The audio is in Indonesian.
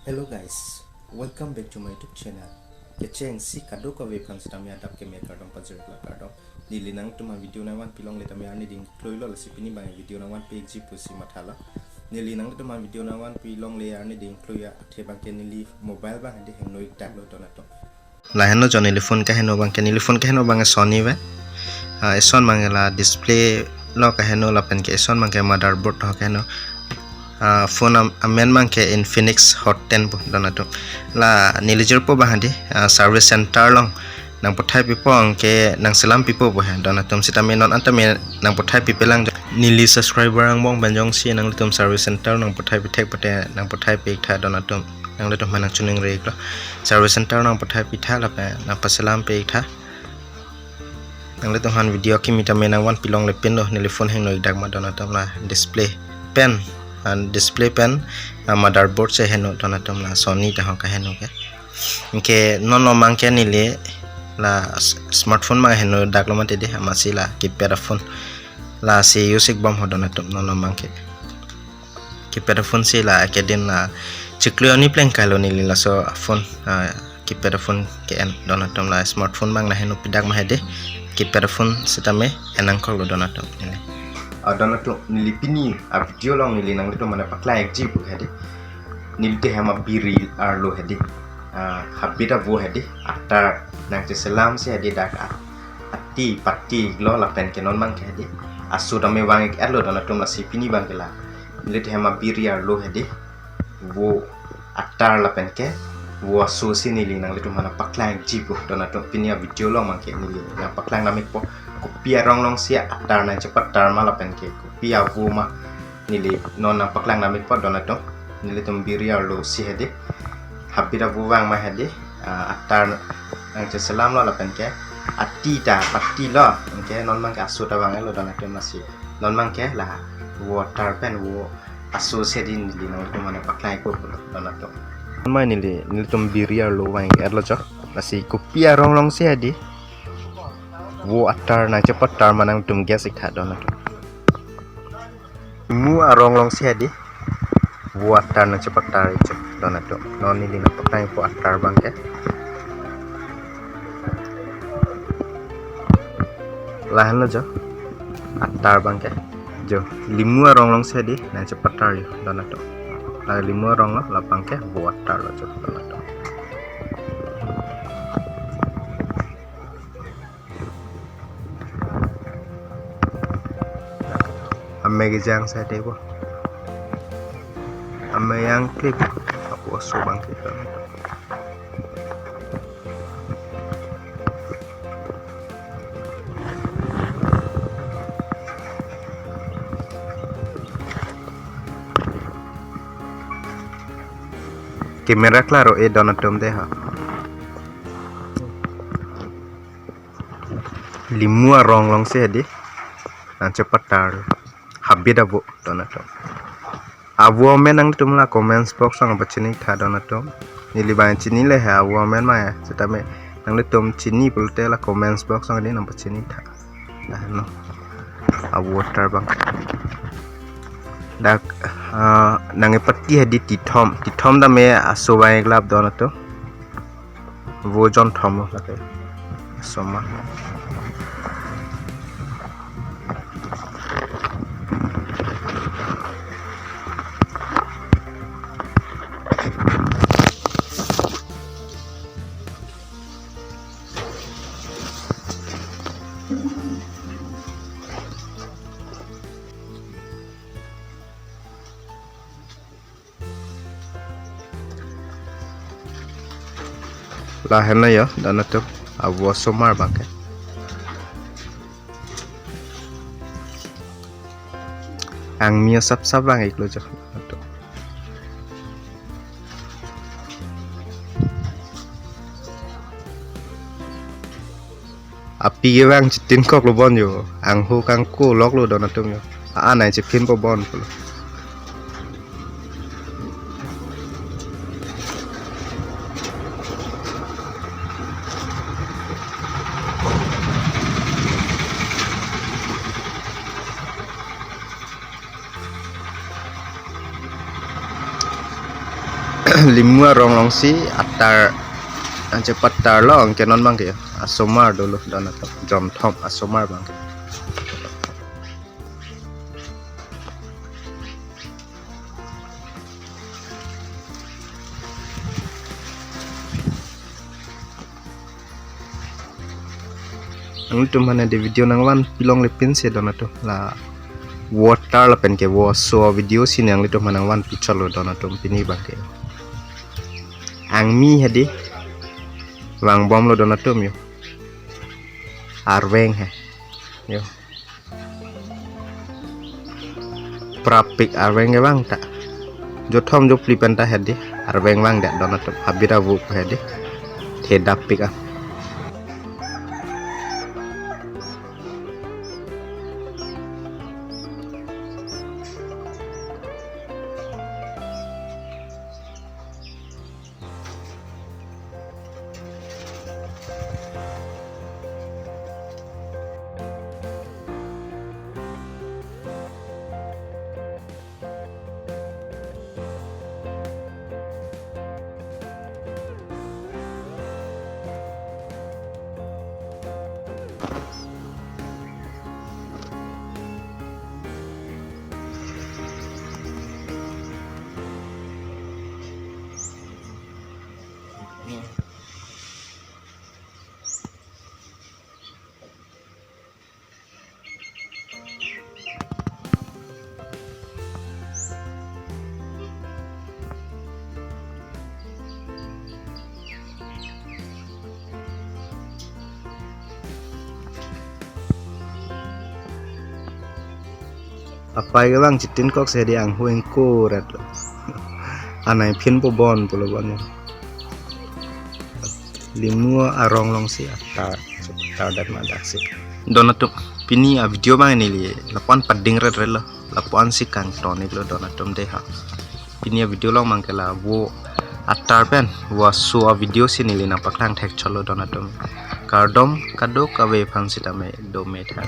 Hello guys, welcome back to my YouTube channel. Keceng si kado ka wepan sedami adap ke me kardong pajer la kardong. Nilinang tu ma video na wan pilong le tami ani ding kloilo la sipini bang video na wan page pusi mathala. Nilinang tu ma video na wan pilong le ani ding kloya athe bang ke nili mobile bang ade heng noi tak lo tonato. La heno jon phone ka heno bang ke phone ka heno bang Sony we. Son bang la display lo ka heno la pen ke son bang ke motherboard ho ka heno. Phone amen mang ke Infinix Hot 10 po donato la nilijer po bahandi service center long nang pothai pipo angke nang selam pipo bo han donatom sita menon antame nang pothai pipelang nili subscriber ang bong banjong si nang litom service center nang pothai pitek pate nang pothai pek tha donatom nang litom manang chuning re klo service center nang pothai pitha la pa nang pasalam pek tha nang litom han video kimita menang wan pilong le pen lo nili phone heng noi dak ma donatom la display pen display pen motherboard se heno donatom la Sony ta ka heno ke nono mangke nile la smartphone ma heno daklo mate de amasi la keypad phone la se usik bom ho donatom nono mangke keypad phone se la akeden la chikleoni plan kalo nile la so phone keypad phone ke en donatom la smartphone mang la heno pidak ma hede keypad phone setame enang ko donatom nile donato nilipini a video long nili nang dito mana pakla ekji bu hedi nilte hama biril arlo hedi habita bu hedi atar nang selam se hedi dak ati pati glo la pen kenon mang hedi asu dame wang ek arlo donato la sipini bang kala nilte hama biri arlo hedi wo atar la pen ke wo asu sinili nang dito mana pakla ekji bu donato pini a video long mang ke nili nang pakla namik po kopia rong sia atar na cepat tar mala pen ke kopia vuma nili non na paklang na mikpo donato nili tumbiri arlo si hede habira buwang ma hede atar ang selam lo la pen ke ati ta pati lo ke non mang asu ta bang lo donato masih non mang ke la water pen wo asu sedin nili no to mana paklang ko donato mai nili tumbiri arlo wang erlo cho masih kopia rong si hede wo atar na cepat tar manang tum gas ikha donato mu arong long siadi wo atar na cepat tar ichuk donato noni dina pakai po atar bangke lahan lo jo atar bangke jo limu arong long siadi na cepat tar donato la limu arong lo la bangke wo atar lo jo donato ame gejang saya debo ame yang klik aku asu bangke kamera claro donatom deha limu arong long se di nan cepat tar habida bu donato abu men ang tumla comments box ang bachini tha donato nili ban chini le ha abu men ma setame nang tum chini pulte la comments box ang din ang bachini tha no abu water bang dak nang patti hadi tithom da me aso bai glab donato wo jon thom la ke soma lahan na yo donato abu somar bangke ang mio sap bang iklo jo donato api ge bang chitin kok lo bon yo ang hu kang ko lok lo donato yo anai chipin po bon po Limua rong long si atar cepat tar lo kenon bang ke asomar dulu dan atau jom tom asomar bang ke itu mana di video nangwan pilong lepin se dan atau la water la pen ke wo so video sini yang itu mana wan picture lo dan atau pini bang ke angmi hadi wang bom lo dan atau yo arweng he yo prapik arweng ke bang tak jothom jo flipenta hadi arweng bang dak dan atau habira bu hadi thedapik ah apa ke bang citin kok saya diang hueng kuret lo anai pin po bon pulo bon limua arong long si atar dan madak si donatum pini a video bang ini li lapuan pading red lo lapuan si kang tonik lo donatum deh ha pini a video long mangkela wo atar pen wo so a video sini li nampak lang tek cholo donatum kardom kadok awe pang sitame do meta